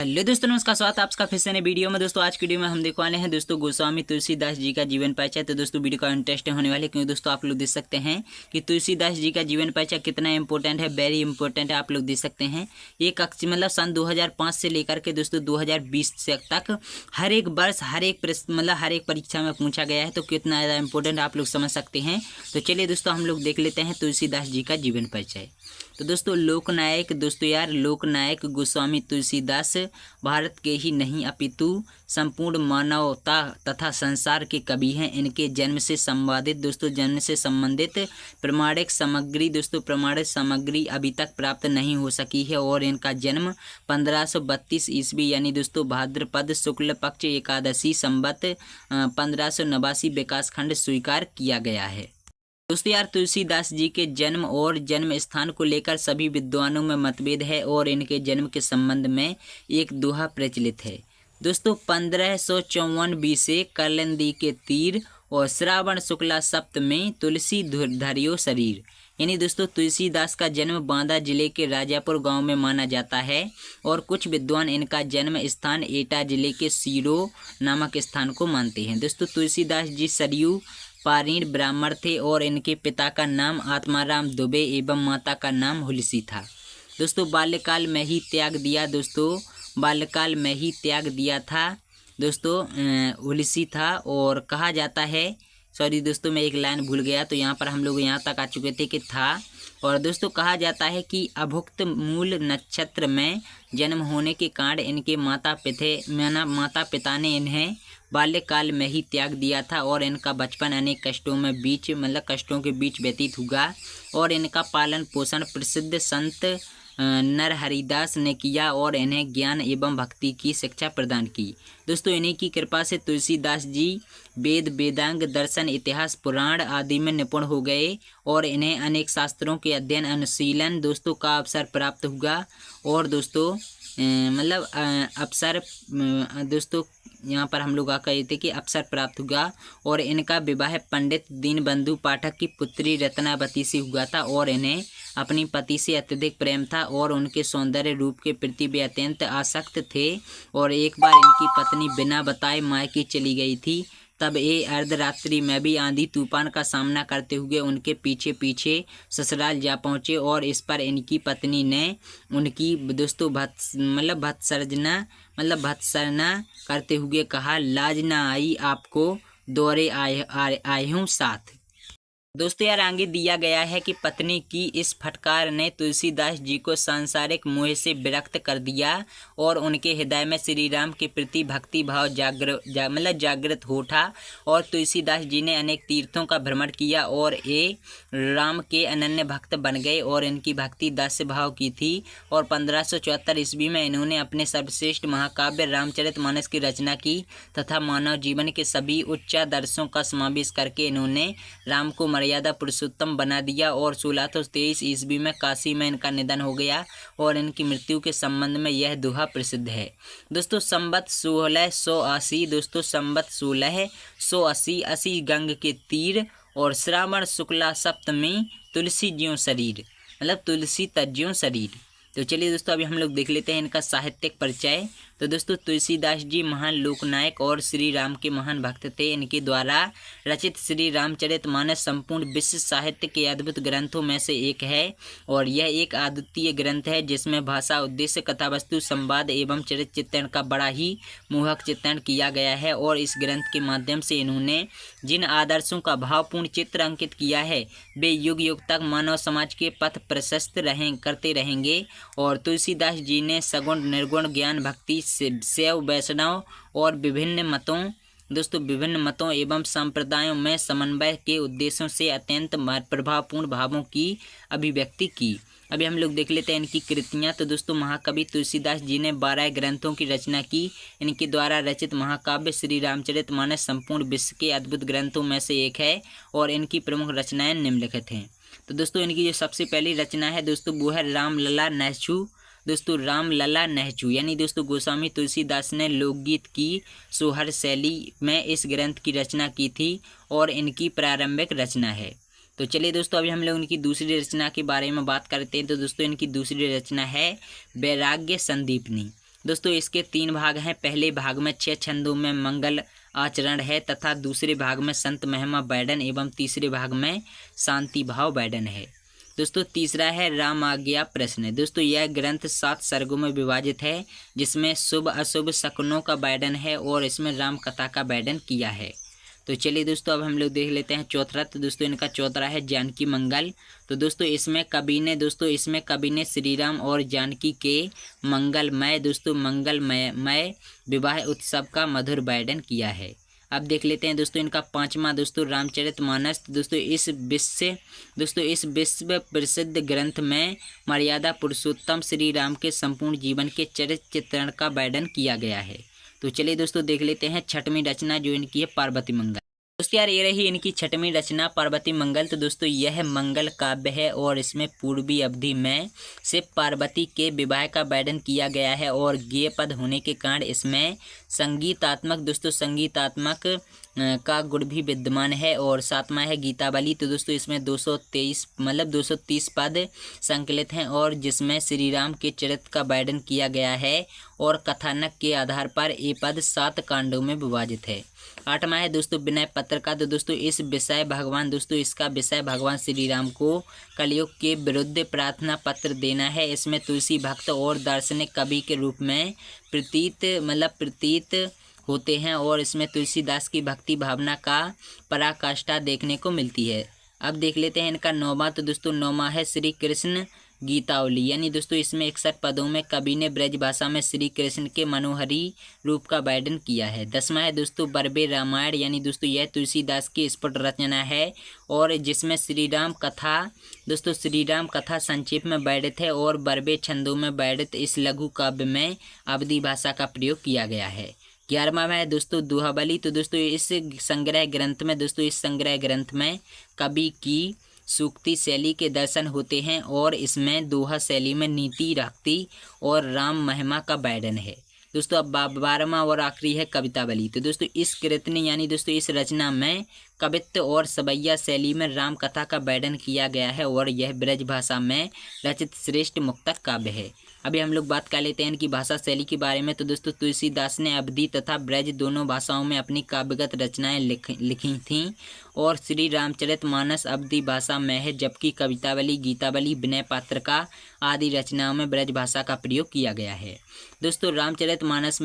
Hello दोस्तों, नमस्कार। स्वागत है आपका फिर से नए वीडियो में। दोस्तों आज की वीडियो में हम देखने वाले हैं दोस्तों गोस्वामी तुलसीदास जी का जीवन परिचय। तो दोस्तों वीडियो का इंटरेस्टिंग होने वाले, क्योंकि दोस्तों आप लोग देख सकते हैं कि तुलसीदास जी का जीवन परिचय कितना इंपॉर्टेंट है, वेरी इंपॉर्टेंट है। आप लोग देख सकते हैं ये कक्षा मतलब सन 2005 से लेकर के दोस्तों 2020 से तक हर एक वर्ष हर एक हर एक परीक्षा में पूछा गया है। तो कितना ज़्यादा इंपॉर्टेंट आप लोग समझ सकते हैं। तो चलिए दोस्तों हम लोग देख लेते हैं तुलसीदास जी का जीवन परिचय। तो दोस्तों लोकनायक गोस्वामी तुलसीदास भारत के ही नहीं अपितु संपूर्ण मानवता तथा संसार के कवि हैं। इनके जन्म से संबंधित प्रमाणिक सामग्री अभी तक प्राप्त नहीं हो सकी है और इनका जन्म 1532 ईस्वी यानी दोस्तों भाद्रपद शुक्ल पक्ष एकादशी संवत 1589 विकासखंड स्वीकार किया गया है। दोस्तों तुलसीदास जी के जन्म और जन्म स्थान को लेकर सभी विद्वानों में मतभेद है और इनके जन्म के संबंध में एक दोहा प्रचलित है। दोस्तों 1554 बीसे करलंदी के तीर और श्रावण शुक्ला सप्तमी तुलसी धरियो शरीर। यानी दोस्तों तुलसीदास का जन्म बांदा जिले के राजापुर गांव में माना जाता है और कुछ विद्वान इनका जन्म स्थान एटा जिले के सीरो नामक स्थान को मानते हैं। दोस्तों तुलसीदास जी सरयू पारीण ब्राह्मण थे और इनके पिता का नाम आत्माराम दुबे एवं माता का नाम हुलसी था। दोस्तों बाल्यकाल में ही त्याग दिया था हुलसी था। और कहा जाता है, सॉरी दोस्तों मैं एक लाइन भूल गया, तो यहाँ पर हम लोग यहाँ तक आ चुके थे कि था। और दोस्तों कहा जाता है कि अभुक्त मूल नक्षत्र में जन्म होने के कारण इनके माता पिता ने इन्हें बाल्यकाल में ही त्याग दिया था और इनका बचपन अनेक कष्टों के बीच व्यतीत हुआ और इनका पालन पोषण प्रसिद्ध संत नरहरिदास ने किया और इन्हें ज्ञान एवं भक्ति की शिक्षा प्रदान की। दोस्तों इन्हीं की कृपा से तुलसीदास जी वेदांग दर्शन इतिहास पुराण आदि में निपुण हो गए और इन्हें अनेक शास्त्रों के अध्ययन अनुशीलन दोस्तों का अवसर प्राप्त हुआ। और दोस्तों दोस्तों यहाँ पर हम लोग कहे थे कि अवसर प्राप्त हुआ और इनका विवाह पंडित दीनबंधु पाठक की पुत्री रत्नावती से हुआ था और इन्हें अपनी पति से अत्यधिक प्रेम था और उनके सौंदर्य रूप के प्रति वे अत्यंत आसक्त थे। और एक बार इनकी पत्नी बिना बताए मायके चली गई थी। तब ये अर्धरात्रि में भी आंधी तूफान का सामना करते हुए उनके पीछे पीछे ससुराल जा पहुँचे और इस पर इनकी पत्नी ने उनकी दोस्तों भत्सना करते हुए कहा, लाज ना आई आपको दौरे आए हूँ साथ। दोस्तों आगे दिया गया है कि पत्नी की इस फटकार ने तुलसीदास जी को सांसारिक मोह से विरक्त कर दिया और उनके हृदय में श्री राम के प्रति भक्ति भाव जागृत हो उठा और तुलसीदास जी ने अनेक तीर्थों का भ्रमण किया और ये राम के अनन्य भक्त बन गए और इनकी भक्ति दास्य भाव की थी। और 1574 ईस्वी में इन्होंने अपने सर्वश्रेष्ठ महाकाव्य रामचरितमानस की रचना की तथा मानव जीवन के सभी उच्च आदर्शों का समावेश करके इन्होंने राम को मर्यादा पुरुषोत्तम बना दिया। और 1623 ईस्वी में काशी में इनका निधन हो गया और इनकी मृत्यु के संबंध में यह दोहा प्रसिद्ध है। दोस्तों संवत 1680 दोस्तों संवत 1680 गंग के तीर और श्रावण शुक्ला सप्तमी तुलसी तज्यों शरीर। तो चलिए दोस्तों अभी हम लोग देख लेते हैं इनका साहित्यिक परिचय। तो दोस्तों तुलसीदास जी महान लोकनायक और श्री राम के महान भक्त थे। इनके द्वारा रचित श्री रामचरितमानस संपूर्ण विश्व साहित्य के अद्भुत ग्रंथों में से एक है और यह एक अद्वितीय ग्रंथ है जिसमें भाषा, उद्देश्य, कथावस्तु, संवाद एवं चरित्र चित्रण का बड़ा ही मोहक चित्रण किया गया है। और इस ग्रंथ के माध्यम से इन्होंने जिन आदर्शों का भावपूर्ण चित्र अंकित किया है वे युग युग तक मानव समाज के पथ प्रशस्त करते रहेंगे। और तुलसीदास जी ने सगुण निर्गुण ज्ञान भक्ति शैव वैष्णव और विभिन्न मतों एवं संप्रदायों में समन्वय के उद्देश्यों से अत्यंत प्रभावपूर्ण भावों की अभिव्यक्ति की। अभी हम लोग देख लेते हैं इनकी कृतियाँ। तो दोस्तों महाकवि तुलसीदास जी ने 12 ग्रंथों की रचना की। इनके द्वारा रचित महाकाव्य श्री रामचरितमानस संपूर्ण विश्व के अद्भुत ग्रंथों में से एक है और इनकी प्रमुख रचनाएं निम्नलिखित हैं। तो दोस्तों इनकी जो सबसे पहली रचना है दोस्तों वो है रामलला नहचू यानी दोस्तों गोस्वामी तुलसीदास ने लोकगीत की सोहर शैली में इस ग्रंथ की रचना की थी और इनकी प्रारंभिक रचना है। तो चलिए दोस्तों अभी हम लोग इनकी दूसरी रचना के बारे में बात करते हैं। तो दोस्तों इनकी दूसरी रचना है वैराग्य संदीपनी। दोस्तों इसके 3 भाग हैं। पहले भाग में 6 छंदों में मंगल आचरण है तथा दूसरे भाग में संत महिमा बैडन एवं तीसरे भाग में शांति भाव बैडन है। दोस्तों तीसरा है राम आज्ञा प्रश्न। दोस्तों यह ग्रंथ 7 सर्गों में विभाजित है, जिसमें शुभ अशुभ शकुनों का बैडन है और इसमें राम कथा का बैडन किया है। तो चलिए दोस्तों अब हम लोग देख लेते हैं चौथा। तो दोस्तों इनका चौथा है जानकी मंगल। तो दोस्तों इसमें कवि ने श्री राम और जानकी के मंगलमय विवाह उत्सव का मधुर बैडन किया है। अब देख लेते हैं दोस्तों इनका पांचवा दोस्तों रामचरितमानस। दोस्तों इस विश्व प्रसिद्ध ग्रंथ में मर्यादा पुरुषोत्तम श्री राम के संपूर्ण जीवन के चरित्र चित्रण का बैडन किया गया है। तो चलिए दोस्तों देख लेते हैं छठवीं रचना जो इनकी है पार्वती मंगल। दोस्तों यार ये रही इनकी छठवीं रचना पार्वती मंगल। तो दोस्तों यह मंगल काव्य है और इसमें पूर्वी अवधि में से पार्वती के विवाह का बैडन किया गया है और गेय पद होने के कारण इसमें संगीतात्मक का गुण भी विद्यमान है। और सातवां है गीतावली। तो दोस्तों इसमें 230 पद संकलित हैं और जिसमें श्री राम के चरित्र का बैडन किया गया है और कथानक के आधार पर ये पद 7 कांडों में विभाजित है। आठवां है दोस्तों विनय पत्र का। तो दोस्तों इसका विषय भगवान श्री राम को कलयुग के विरुद्ध प्रार्थना पत्र देना है। इसमें तुलसी भक्त और दार्शनिक कवि के रूप में प्रतीत होते हैं और इसमें तुलसीदास की भक्ति भावना का पराकाष्ठा देखने को मिलती है। अब देख लेते हैं इनका नौवां। तो दोस्तों नौवां है श्री कृष्ण गीतावली। यानी दोस्तों इसमें 61 पदों में कवि ने ब्रज भाषा में श्री कृष्ण के मनोहरी रूप का बैडन किया है। 10वां है दोस्तों बरबे रामायण। यानी दोस्तों यह तुलसीदास की स्फुट रचना है और जिसमें श्री राम कथा संक्षेप में बैडित है और बरबे छंदों में बैडित इस लघु काव्य में अवधी भाषा का प्रयोग किया गया है। 11वां है दोस्तों दोहाबली। तो दोस्तों इस संग्रह ग्रंथ में कवि की सूक्ति शैली के दर्शन होते हैं और इसमें दोहा शैली में नीति रक्ति और राम महिमा का बैडन है। दोस्तों अब 12वां और आखिरी है कवितावली। तो दोस्तों इस कृति ने यानी दोस्तों इस रचना में कवित्व और सवैया शैली में राम कथा का बैडन किया गया है और यह ब्रज भाषा में रचित श्रेष्ठ मुक्तक काव्य है। अभी हम लोग बात कर लेते हैं इनकी भाषा शैली के बारे में। तो दोस्तों तुलसीदास ने अवधी तथा ब्रज दोनों भाषाओं में अपनी काव्यगत रचनाएं लिखी थीं और श्री रामचरितमानस अवधी भाषा में है, जबकि कवितावली गीतावली विनय पत्रिका आदि रचनाओं में ब्रज भाषा का प्रयोग किया गया है। दोस्तों रामचरितमानस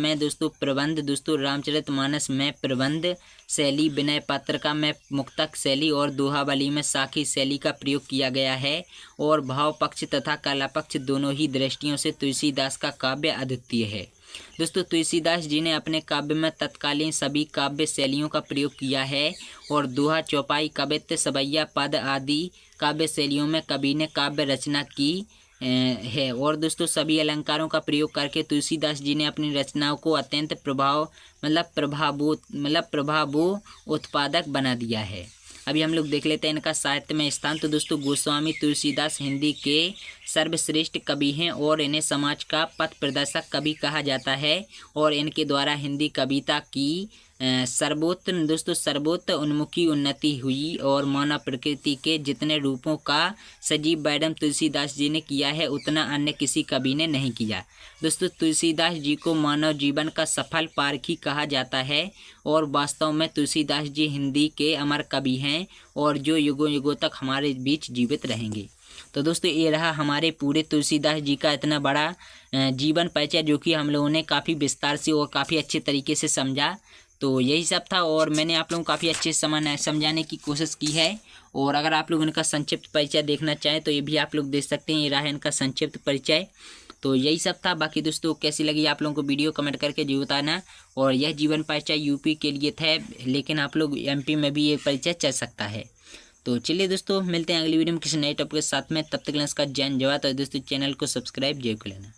में प्रबंध शैली, विनय पत्रिका में मुक्तक शैली और दोहावली में साखी शैली का प्रयोग किया गया है और भाव पक्ष तथा कला पक्ष दोनों ही दृष्टियों से तुलसीदास का काव्य अद्वितीय है। दोस्तों तुलसीदास जी ने अपने काव्य में तत्कालीन सभी काव्य शैलियों का प्रयोग किया है और दोहा, चौपाई, कवित्व, सवैया, पद आदि काव्य शैलियों में कवि ने काव्य रचना की है। और दोस्तों सभी अलंकारों का प्रयोग करके तुलसीदास जी ने अपनी रचनाओं को अत्यंत प्रभावो उत्पादक बना दिया है। अभी हम लोग देख लेते हैं इनका साहित्य में स्थान। तो दोस्तों गोस्वामी तुलसीदास हिंदी के सर्वश्रेष्ठ कवि हैं और इन्हें समाज का पथ प्रदर्शक कवि कहा जाता है और इनके द्वारा हिंदी कविता की सर्वोत्त उन्मुखी उन्नति हुई और मानव प्रकृति के जितने रूपों का सजीव बैडन तुलसीदास जी ने किया है उतना अन्य किसी कवि ने नहीं किया। दोस्तों तुलसीदास जी को मानव जीवन का सफल पारखी कहा जाता है और वास्तव में तुलसीदास जी हिंदी के अमर कवि हैं और जो युगों युगों तक हमारे बीच जीवित रहेंगे। तो दोस्तों ये रहा हमारे पूरे तुलसीदास जी का इतना बड़ा जीवन परिचय, जो कि हम लोगों ने काफ़ी विस्तार से और काफ़ी अच्छे तरीके से समझा। तो यही सब था और मैंने आप लोगों को काफ़ी अच्छे से समझाने की कोशिश की है। और अगर आप लोग इनका संक्षिप्त परिचय देखना चाहें तो ये भी आप लोग देख सकते हैं। ये रहा इनका संक्षिप्त परिचय। तो यही सब था। बाकी दोस्तों कैसी लगी आप लोगों को वीडियो कमेंट करके जरूर बताना। और यह जीवन परिचय यूपी के लिए था, लेकिन आप लोग एमपी में भी ये परिचय चल सकता है। तो चलिए दोस्तों मिलते हैं अगली वीडियो में किसी नए टॉपिक के साथ में। तब तक इसका जय जवाब। तो दोस्तों चैनल को सब्सक्राइब जरूर कर लेना।